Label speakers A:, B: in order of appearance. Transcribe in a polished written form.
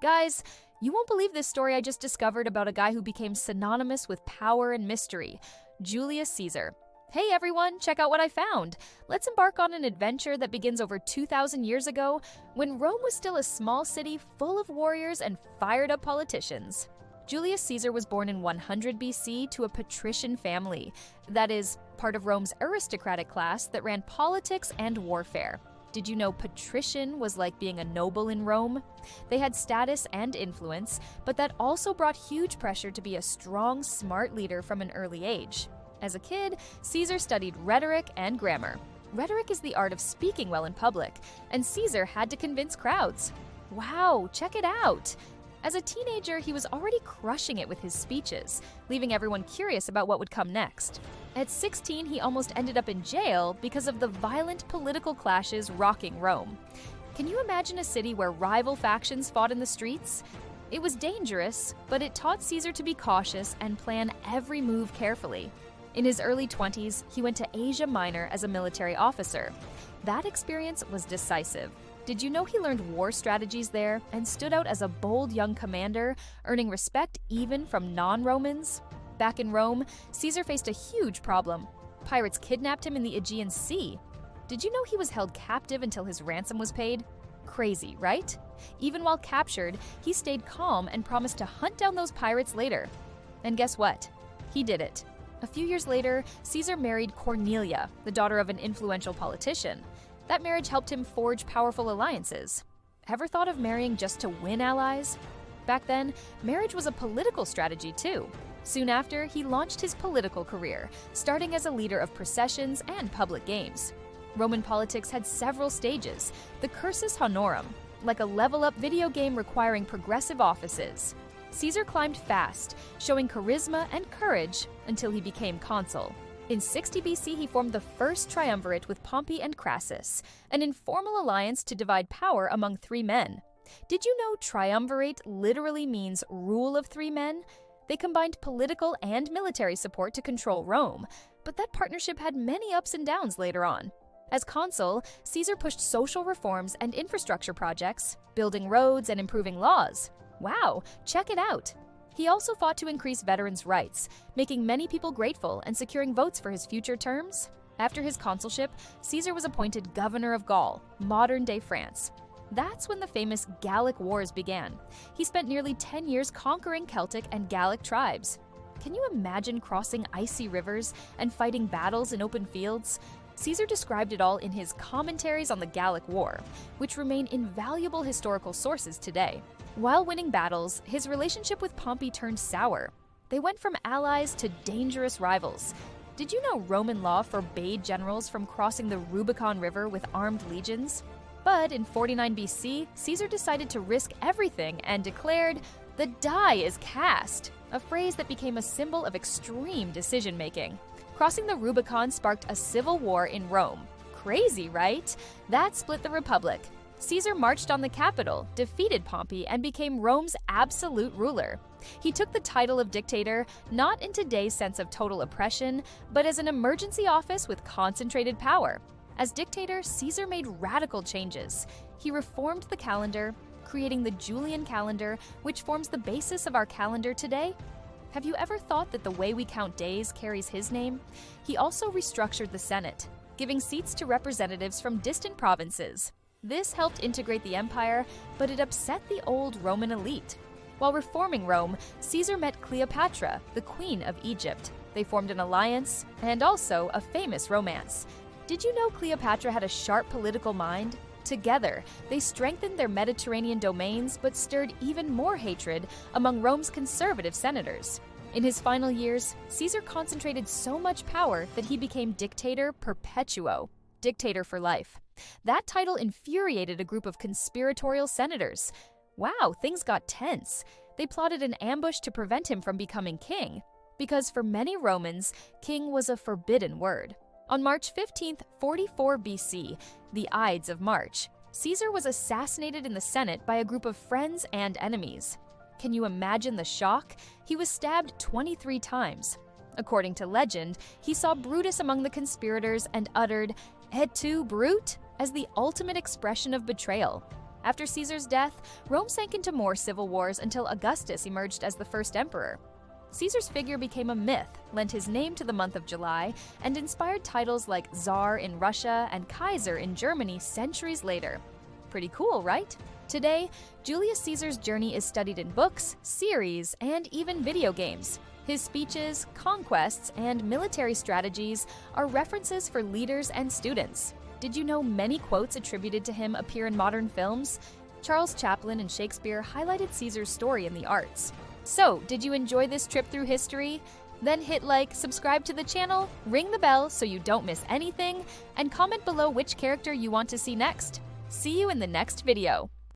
A: Guys, you won't believe this story I just discovered about a guy who became synonymous with power and mystery, Julius Caesar. Hey everyone, check out what I found! Let's embark on an adventure that begins over 2,000 years ago, when Rome was still a small city full of warriors and fired-up politicians. Julius Caesar was born in 100 BC to a patrician family, that is, part of Rome's aristocratic class that ran politics and warfare. Did you know patrician was like being a noble in Rome? They had status and influence, but that also brought huge pressure to be a strong, smart leader from an early age. As a kid, Caesar studied rhetoric and grammar. Rhetoric is the art of speaking well in public, and Caesar had to convince crowds. Wow, check it out! As a teenager, he was already crushing it with his speeches, leaving everyone curious about what would come next. At 16, he almost ended up in jail because of the violent political clashes rocking Rome. Can you imagine a city where rival factions fought in the streets? It was dangerous, but it taught Caesar to be cautious and plan every move carefully. In his early 20s, he went to Asia Minor as a military officer. That experience was decisive. Did you know he learned war strategies there and stood out as a bold young commander, earning respect even from non-Romans? Back in Rome, Caesar faced a huge problem. Pirates kidnapped him in the Aegean Sea. Did you know he was held captive until his ransom was paid? Crazy, right? Even while captured, he stayed calm and promised to hunt down those pirates later. And guess what? He did it. A few years later, Caesar married Cornelia, the daughter of an influential politician. That marriage helped him forge powerful alliances. Ever thought of marrying just to win allies? Back then, marriage was a political strategy too. Soon after, he launched his political career, starting as a leader of processions and public games. Roman politics had several stages, the cursus honorum, like a level-up video game requiring progressive offices. Caesar climbed fast, showing charisma and courage until he became consul. In 60 BC, he formed the First Triumvirate with Pompey and Crassus, an informal alliance to divide power among three men. Did you know triumvirate literally means rule of three men? They combined political and military support to control Rome, but that partnership had many ups and downs later on. As consul, Caesar pushed social reforms and infrastructure projects, building roads and improving laws. Wow, check it out! He also fought to increase veterans' rights, making many people grateful and securing votes for his future terms. After his consulship, Caesar was appointed governor of Gaul, modern-day France. That's when the famous Gallic Wars began. He spent nearly 10 years conquering Celtic and Gallic tribes. Can you imagine crossing icy rivers and fighting battles in open fields? Caesar described it all in his Commentaries on the Gallic War, which remain invaluable historical sources today. While winning battles, his relationship with Pompey turned sour. They went from allies to dangerous rivals. Did you know Roman law forbade generals from crossing the Rubicon River with armed legions? But in 49 BC, Caesar decided to risk everything and declared, "The die is cast," a phrase that became a symbol of extreme decision-making. Crossing the Rubicon sparked a civil war in Rome. Crazy, right? That split the Republic. Caesar marched on the capital, defeated Pompey, and became Rome's absolute ruler. He took the title of dictator not in today's sense of total oppression, but as an emergency office with concentrated power. As dictator, Caesar made radical changes. He reformed the calendar, creating the Julian calendar, which forms the basis of our calendar today. Have you ever thought that the way we count days carries his name? He also restructured the Senate, giving seats to representatives from distant provinces. This helped integrate the empire, but it upset the old Roman elite. While reforming Rome, Caesar met Cleopatra, the Queen of Egypt. They formed an alliance, and also a famous romance. Did you know Cleopatra had a sharp political mind? Together, they strengthened their Mediterranean domains but stirred even more hatred among Rome's conservative senators. In his final years, Caesar concentrated so much power that he became dictator perpetuo, dictator for life. That title infuriated a group of conspiratorial senators. Wow, things got tense. They plotted an ambush to prevent him from becoming king, because for many Romans, king was a forbidden word. On March 15th, 44 BC, the Ides of March, Caesar was assassinated in the Senate by a group of friends and enemies. Can you imagine the shock? He was stabbed 23 times. According to legend, he saw Brutus among the conspirators and uttered, "Et tu, Brute?" as the ultimate expression of betrayal. After Caesar's death, Rome sank into more civil wars until Augustus emerged as the first emperor. Caesar's figure became a myth, lent his name to the month of July, and inspired titles like Tsar in Russia and Kaiser in Germany centuries later. Pretty cool, right? Today, Julius Caesar's journey is studied in books, series, and even video games. His speeches, conquests, and military strategies are references for leaders and students. Did you know many quotes attributed to him appear in modern films? Charles Chaplin and Shakespeare highlighted Caesar's story in the arts. So, did you enjoy this trip through history? Then hit like, subscribe to the channel, ring the bell so you don't miss anything, and comment below which character you want to see next. See you in the next video.